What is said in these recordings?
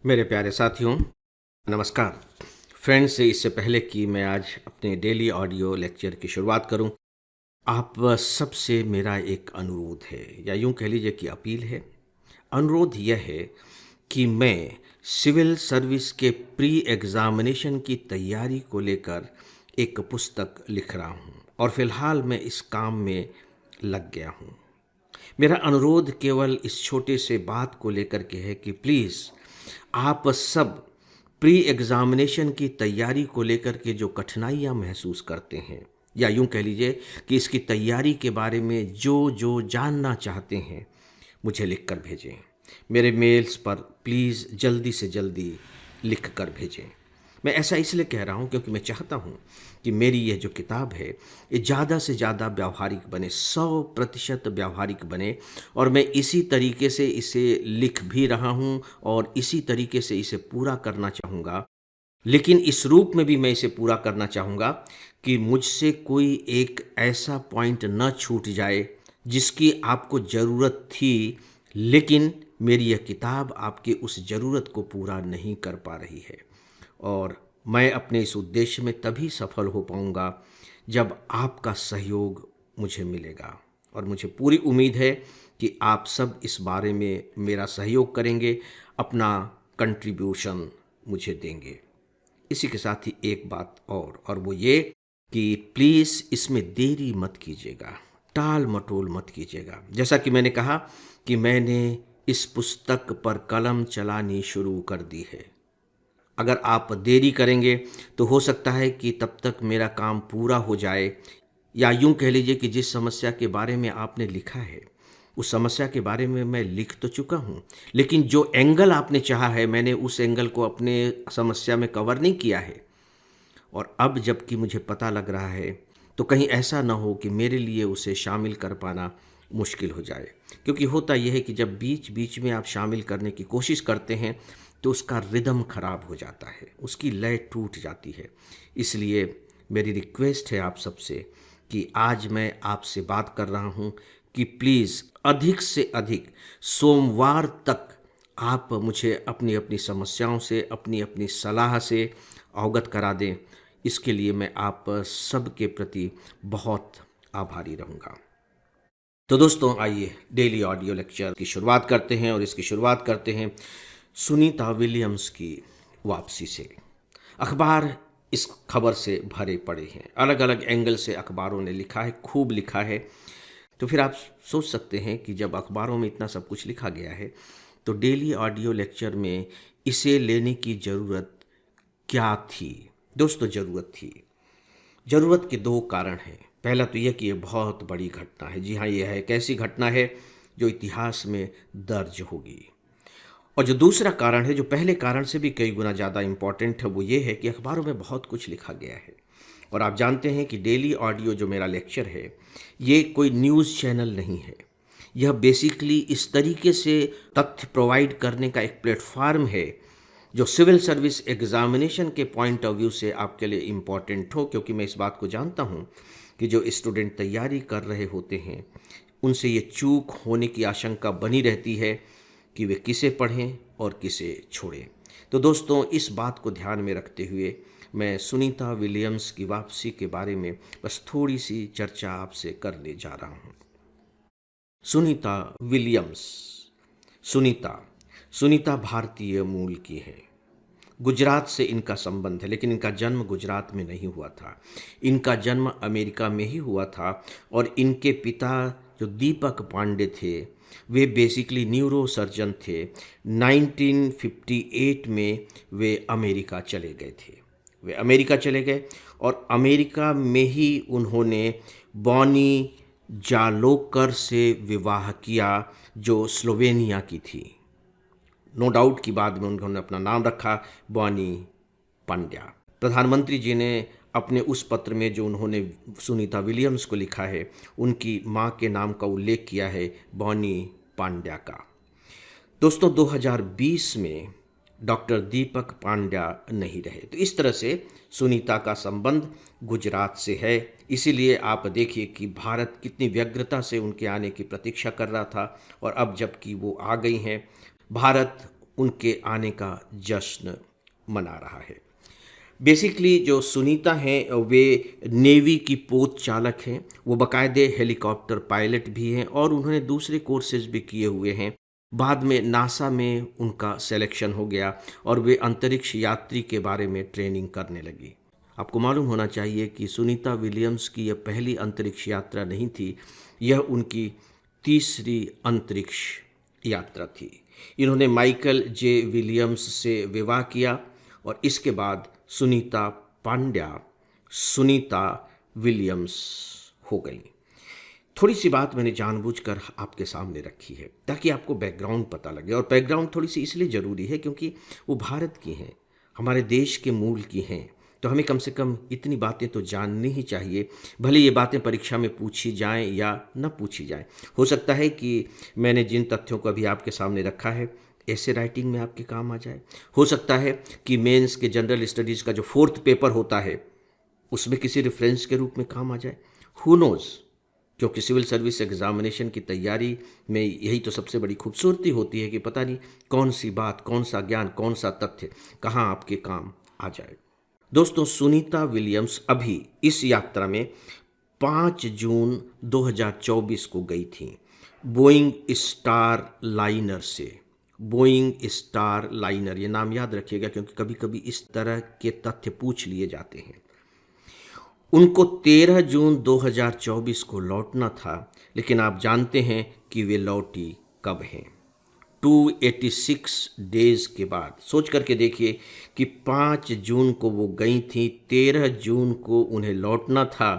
मेरे प्यारे साथियों, नमस्कार। फ्रेंड्स, इससे पहले कि मैं आज अपने डेली ऑडियो लेक्चर की शुरुआत करूं, आप सबसे मेरा एक अनुरोध है, या यूं कह लीजिए कि अपील है। अनुरोध यह है कि मैं सिविल सर्विस के प्री एग्ज़ामिनेशन की तैयारी को लेकर एक पुस्तक लिख रहा हूं और फिलहाल मैं इस काम में लग गया हूं। मेरा अनुरोध केवल इस छोटे से बात को लेकर के है कि प्लीज़ आप सब प्री एग्ज़ामिनेशन की तैयारी को लेकर के जो कठिनाइयाँ महसूस करते हैं, या यूं कह लीजिए कि इसकी तैयारी के बारे में जो जो जानना चाहते हैं, मुझे लिख कर भेजें। मेरे मेल्स पर प्लीज़ जल्दी से जल्दी लिख कर भेजें। मैं ऐसा इसलिए कह रहा हूँ क्योंकि मैं चाहता हूँ कि मेरी यह जो किताब है ये ज़्यादा से ज़्यादा व्यावहारिक बने, 100% व्यावहारिक बने। और मैं इसी तरीके से इसे लिख भी रहा हूँ और इसी तरीके से इसे पूरा करना चाहूँगा। लेकिन इस रूप में भी मैं इसे पूरा करना चाहूँगा कि मुझसे कोई एक ऐसा पॉइंट न छूट जाए जिसकी आपको ज़रूरत थी, लेकिन मेरी यह किताब आपकी उस ज़रूरत को पूरा नहीं कर पा रही है। और मैं अपने इस उद्देश्य में तभी सफल हो पाऊंगा जब आपका सहयोग मुझे मिलेगा। और मुझे पूरी उम्मीद है कि आप सब इस बारे में मेरा सहयोग करेंगे, अपना कंट्रीब्यूशन मुझे देंगे। इसी के साथ ही एक बात और वो ये कि प्लीज़ इसमें देरी मत कीजिएगा, टाल मटोल मत कीजिएगा। जैसा कि मैंने कहा कि मैंने इस पुस्तक पर कलम चलानी शुरू कर दी है। अगर आप देरी करेंगे तो हो सकता है कि तब तक मेरा काम पूरा हो जाए, या यूं कह लीजिए कि जिस समस्या के बारे में आपने लिखा है उस समस्या के बारे में मैं लिख तो चुका हूं, लेकिन जो एंगल आपने चाहा है मैंने उस एंगल को अपने समस्या में कवर नहीं किया है। और अब जबकि मुझे पता लग रहा है तो कहीं ऐसा ना हो कि मेरे लिए उसे शामिल कर पाना मुश्किल हो जाए। क्योंकि होता यह है कि जब बीच बीच में आप शामिल करने की कोशिश करते हैं तो उसका रिदम खराब हो जाता है, उसकी लय टूट जाती है। इसलिए मेरी रिक्वेस्ट है आप सबसे कि आज मैं आपसे बात कर रहा हूं कि प्लीज़ अधिक से अधिक सोमवार तक आप मुझे अपनी अपनी समस्याओं से, अपनी अपनी सलाह से अवगत करा दें। इसके लिए मैं आप सबके प्रति बहुत आभारी रहूँगा। तो दोस्तों, आइए डेली ऑडियो लेक्चर की शुरुआत करते हैं, और इसकी शुरुआत करते हैं सुनीता विलियम्स की वापसी से। अखबार इस खबर से भरे पड़े हैं, अलग अलग एंगल से अखबारों ने लिखा है, खूब लिखा है। तो फिर आप सोच सकते हैं कि जब अखबारों में इतना सब कुछ लिखा गया है तो डेली ऑडियो लेक्चर में इसे लेने की ज़रूरत क्या थी। दोस्तों, ज़रूरत थी। ज़रूरत के दो कारण हैं। पहला तो यह कि यह बहुत बड़ी घटना है। जी हाँ, यह है एक ऐसी घटना है जो इतिहास में दर्ज होगी। और जो दूसरा कारण है, जो पहले कारण से भी कई गुना ज़्यादा इम्पॉर्टेंट है, वो ये है कि अखबारों में बहुत कुछ लिखा गया है। और आप जानते हैं कि डेली ऑडियो जो मेरा लेक्चर है ये कोई न्यूज़ चैनल नहीं है। यह बेसिकली इस तरीके से तथ्य प्रोवाइड करने का एक प्लेटफार्म है जो सिविल सर्विस एग्ज़ामिनेशन के पॉइंट ऑफ व्यू से आपके लिए इम्पॉर्टेंट हो। क्योंकि मैं इस बात को जानता हूँ कि जो स्टूडेंट तैयारी कर रहे होते हैं उनसे ये चूक होने की आशंका बनी रहती है कि वे किसे पढ़ें और किसे छोड़ें। तो दोस्तों, इस बात को ध्यान में रखते हुए मैं सुनीता विलियम्स की वापसी के बारे में बस थोड़ी सी चर्चा आपसे करने जा रहा हूँ। सुनीता विलियम्स। सुनीता सुनीता भारतीय मूल की है। गुजरात से इनका संबंध है, लेकिन इनका जन्म गुजरात में नहीं हुआ था। इनका जन्म अमेरिका में ही हुआ था। और इनके पिता जो दीपक पांडे थे वे बेसिकली न्यूरो सर्जन थे। 1958 में वे अमेरिका चले गए थे। वे अमेरिका चले गए और अमेरिका में ही उन्होंने बॉनी जालोकर से विवाह किया जो स्लोवेनिया की थी। नो डाउट कि बाद में उन्होंने अपना नाम रखा बॉनी पांड्या। प्रधानमंत्री जी ने अपने उस पत्र में जो उन्होंने सुनीता विलियम्स को लिखा है उनकी मां के नाम का उल्लेख किया है, बॉनी पांड्या का। दोस्तों, 2020 में डॉक्टर दीपक पांड्या नहीं रहे। तो इस तरह से सुनीता का संबंध गुजरात से है। इसीलिए आप देखिए कि भारत कितनी व्यग्रता से उनके आने की प्रतीक्षा कर रहा था, और अब जबकि वो आ गई हैं, भारत उनके आने का जश्न मना रहा है। बेसिकली जो सुनीता हैं वे नेवी की पोत चालक हैं, वो बाकायदे हेलीकॉप्टर पायलट भी हैं और उन्होंने दूसरे कोर्सेज भी किए हुए हैं। बाद में नासा में उनका सिलेक्शन हो गया और वे अंतरिक्ष यात्री के बारे में ट्रेनिंग करने लगी। आपको मालूम होना चाहिए कि सुनीता विलियम्स की यह पहली अंतरिक्ष यात्रा नहीं थी, यह उनकी तीसरी अंतरिक्ष यात्रा थी। इन्होंने माइकल जे विलियम्स से विवाह किया और इसके बाद सुनीता पांड्या सुनीता विलियम्स हो गई। थोड़ी सी बात मैंने जानबूझकर आपके सामने रखी है ताकि आपको बैकग्राउंड पता लगे, और बैकग्राउंड थोड़ी सी इसलिए ज़रूरी है क्योंकि वो भारत की हैं, हमारे देश के मूल की हैं, तो हमें कम से कम इतनी बातें तो जाननी ही चाहिए, भले ये बातें परीक्षा में पूछी जाएं या न पूछी जाएं। हो सकता है कि मैंने जिन तथ्यों को अभी आपके सामने रखा है ऐसे राइटिंग में आपके काम आ जाए। हो सकता है कि मेंस के जनरल स्टडीज़ का जो 4th पेपर होता है उसमें किसी रेफरेंस के रूप में काम आ जाए। हु नोज़, क्योंकि सिविल सर्विस एग्जामिनेशन की तैयारी में यही तो सबसे बड़ी खूबसूरती होती है कि पता नहीं कौन सी बात, कौन सा ज्ञान, कौन सा तथ्य कहाँ आपके काम आ जाए। दोस्तों, सुनीता विलियम्स अभी इस यात्रा में 5 जून 2024 को गई थी बोइंग स्टार लाइनर से। बोइंग स्टार लाइनर, ये नाम याद रखिएगा क्योंकि कभी कभी इस तरह के तथ्य पूछ लिए जाते हैं। उनको 13 जून 2024 को लौटना था, लेकिन आप जानते हैं कि वे लौटी कब हैं? 286 डेज़ के बाद। सोच करके देखिए कि 5 जून को वो गई थी, 13 जून को उन्हें लौटना था।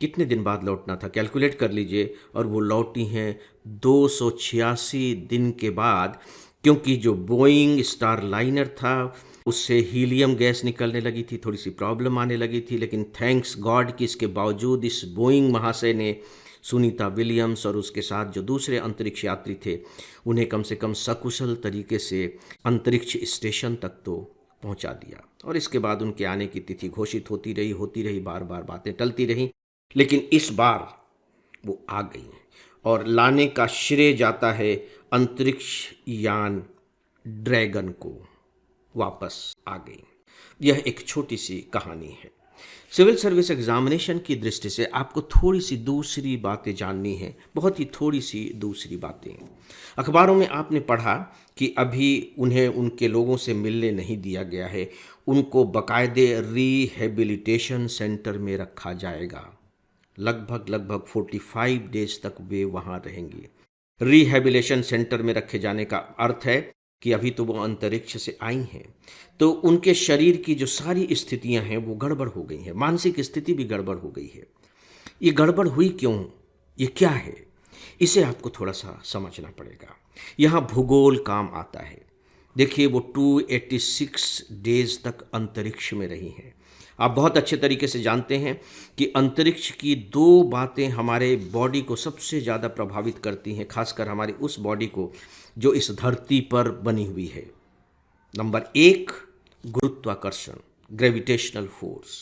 कितने दिन बाद लौटना था कैलकुलेट कर लीजिए, और वो लौटी हैं 286 दिन के बाद, क्योंकि जो बोइंग स्टार लाइनर था उससे हीलियम गैस निकलने लगी थी, थोड़ी सी प्रॉब्लम आने लगी थी, लेकिन थैंक्स गॉड कि इसके बावजूद इस बोइंग महाशय ने सुनीता विलियम्स और उसके साथ जो दूसरे अंतरिक्ष यात्री थे उन्हें कम से कम सकुशल तरीके से अंतरिक्ष स्टेशन तक तो पहुंचा दिया। और इसके बाद उनके आने की तिथि घोषित होती रही, बार बार बातें टलती रहीं, लेकिन इस बार वो आ गई और लाने का श्रेय जाता है अंतरिक्ष यान ड्रैगन को। वापस आ गई। यह एक छोटी सी कहानी है। सिविल सर्विस एग्जामिनेशन की दृष्टि से आपको थोड़ी सी दूसरी बातें जाननी है, बहुत ही थोड़ी सी दूसरी बातें। अखबारों में आपने पढ़ा कि अभी उन्हें उनके लोगों से मिलने नहीं दिया गया है, उनको बाकायदे रिहेबिलिटेशन सेंटर में रखा जाएगा। लगभग 45 डेज तक वे वहाँ रहेंगी। रिहेबिलिटेशन सेंटर में रखे जाने का अर्थ है कि अभी तो वो अंतरिक्ष से आई हैं, तो उनके शरीर की जो सारी स्थितियां हैं वो गड़बड़ हो गई हैं, मानसिक स्थिति भी गड़बड़ हो गई है। ये गड़बड़ हुई क्यों, ये क्या है, इसे आपको थोड़ा सा समझना पड़ेगा। यहाँ भूगोल काम आता है। देखिए, वो 286 डेज तक अंतरिक्ष में रही हैं। आप बहुत अच्छे तरीके से जानते हैं कि अंतरिक्ष की 2 बातें हमारे बॉडी को सबसे ज़्यादा प्रभावित करती हैं, खासकर हमारी उस बॉडी को जो इस धरती पर बनी हुई है। नंबर 1, गुरुत्वाकर्षण, ग्रेविटेशनल फोर्स।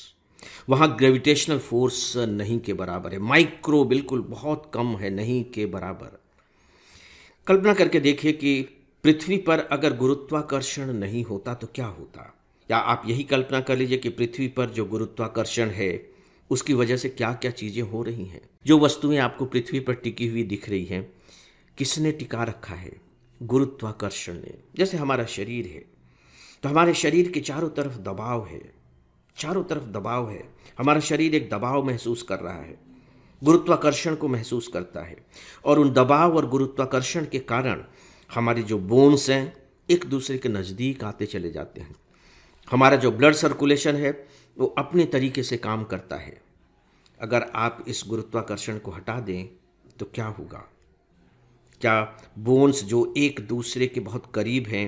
वहाँ ग्रेविटेशनल फोर्स नहीं के बराबर है, माइक्रो, बिल्कुल बहुत कम है, नहीं के बराबर। कल्पना करके देखिए कि पृथ्वी पर अगर गुरुत्वाकर्षण नहीं होता तो क्या होता, या आप यही कल्पना कर लीजिए कि पृथ्वी पर जो गुरुत्वाकर्षण है उसकी वजह से क्या क्या चीज़ें हो रही हैं। जो वस्तुएं आपको पृथ्वी पर टिकी हुई दिख रही हैं, किसने टिका रखा है? गुरुत्वाकर्षण ने। जैसे हमारा शरीर है, तो हमारे शरीर के चारों तरफ दबाव है, चारों तरफ दबाव है। हमारा शरीर एक दबाव महसूस कर रहा है, गुरुत्वाकर्षण को महसूस करता है, और उन दबाव और गुरुत्वाकर्षण के कारण हमारी जो बोन्स हैं एक दूसरे के नज़दीक आते चले जाते हैं। हमारा जो ब्लड सर्कुलेशन है वो अपने तरीके से काम करता है। अगर आप इस गुरुत्वाकर्षण को हटा दें तो क्या होगा? क्या बोन्स जो एक दूसरे के बहुत करीब हैं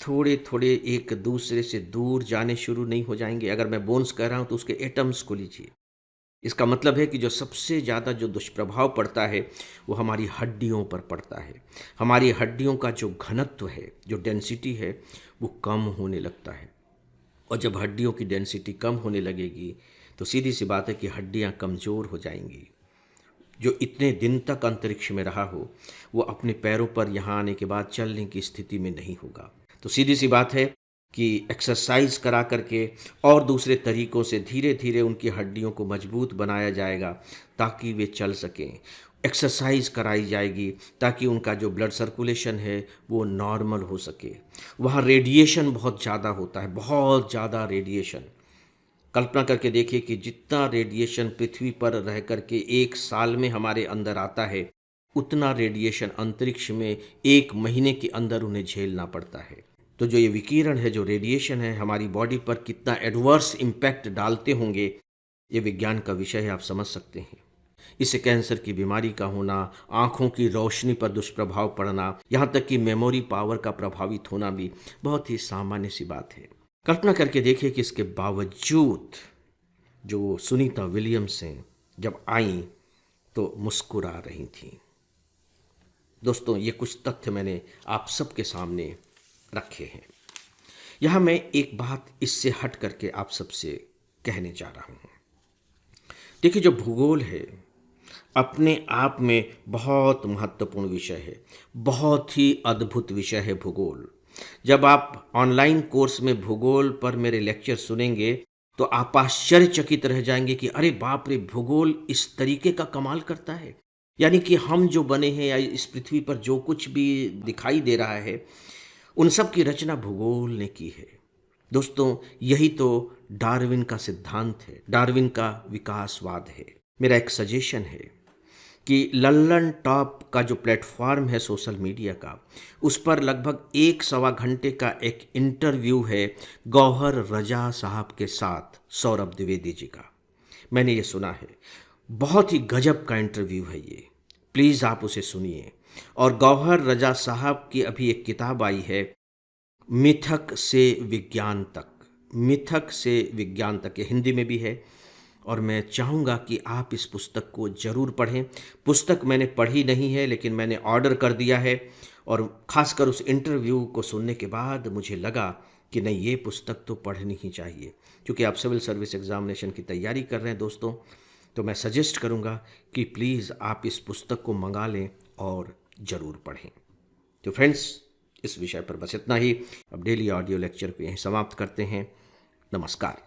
थोड़े थोड़े एक दूसरे से दूर जाने शुरू नहीं हो जाएंगे? अगर मैं बोन्स कह रहा हूँ तो उसके एटम्स को लीजिए। इसका मतलब है कि जो सबसे ज़्यादा जो दुष्प्रभाव पड़ता है वो हमारी हड्डियों पर पड़ता है। हमारी हड्डियों का जो घनत्व है, जो डेंसिटी है, वो कम होने लगता है। और जब हड्डियों की डेंसिटी कम होने लगेगी तो सीधी सी बात है कि हड्डियां कमज़ोर हो जाएंगी। जो इतने दिन तक अंतरिक्ष में रहा हो वो अपने पैरों पर यहाँ आने के बाद चलने की स्थिति में नहीं होगा। तो सीधी सी बात है कि एक्सरसाइज करा करके और दूसरे तरीकों से धीरे धीरे उनकी हड्डियों को मजबूत बनाया जाएगा ताकि वे चल सकें। एक्सरसाइज कराई जाएगी ताकि उनका जो ब्लड सर्कुलेशन है वो नॉर्मल हो सके। वहाँ रेडिएशन बहुत ज़्यादा होता है, बहुत ज़्यादा रेडिएशन। कल्पना करके देखिए कि जितना रेडिएशन पृथ्वी पर रह करके एक साल में हमारे अंदर आता है, उतना रेडिएशन अंतरिक्ष में एक महीने के अंदर उन्हें झेलना पड़ता है। तो जो ये विकिरण है, जो रेडिएशन है, हमारी बॉडी पर कितना एडवर्स इम्पैक्ट डालते होंगे, ये विज्ञान का विषय है, आप समझ सकते हैं। इससे कैंसर की बीमारी का होना, आँखों की रोशनी पर दुष्प्रभाव पड़ना, यहाँ तक कि मेमोरी पावर का प्रभावित होना भी बहुत ही सामान्य सी बात है। कल्पना करके देखिए कि इसके बावजूद जो सुनीता विलियम्स हैं, जब आईं तो मुस्कुरा रही थीं। दोस्तों, ये कुछ तथ्य मैंने आप सबके सामने रखे हैं। यहाँ मैं एक बात इससे हट करके आप सबसे कहने जा रहा हूँ। देखिए, जो भूगोल है अपने आप में बहुत महत्वपूर्ण विषय है, बहुत ही अद्भुत विषय है भूगोल। जब आप ऑनलाइन कोर्स में भूगोल पर मेरे लेक्चर सुनेंगे तो आप आश्चर्यचकित रह जाएंगे कि अरे बाप रे, भूगोल इस तरीके का कमाल करता है। यानी कि हम जो बने हैं या इस पृथ्वी पर जो कुछ भी दिखाई दे रहा है, उन सब की रचना भूगोल ने की है। दोस्तों, यही तो डार्विन का सिद्धांत है, डार्विन का विकासवाद है। मेरा एक सजेशन है कि लल्लन टॉप का जो प्लेटफॉर्म है सोशल मीडिया का, उस पर लगभग 1-1.25 घंटे का एक इंटरव्यू है गौहर रजा साहब के साथ, सौरभ द्विवेदी जी का। मैंने ये सुना है, बहुत ही गजब का इंटरव्यू है ये। प्लीज़ आप उसे सुनिए। और गौहर रजा साहब की अभी एक किताब आई है, मिथक से विज्ञान तक। मिथक से विज्ञान तक, ये हिंदी में भी है और मैं चाहूँगा कि आप इस पुस्तक को ज़रूर पढ़ें। पुस्तक मैंने पढ़ी नहीं है, लेकिन मैंने ऑर्डर कर दिया है और ख़ासकर उस इंटरव्यू को सुनने के बाद मुझे लगा कि नहीं, ये पुस्तक तो पढ़नी ही चाहिए। क्योंकि आप सिविल सर्विस एग्ज़ामिनेशन की तैयारी कर रहे हैं दोस्तों, तो मैं सजेस्ट करूँगा कि प्लीज़ आप इस पुस्तक को मंगा लें और ज़रूर पढ़ें। तो फ्रेंड्स, इस विषय पर बस इतना ही। अब डेली ऑडियो लेक्चर को यहीं समाप्त करते हैं। नमस्कार।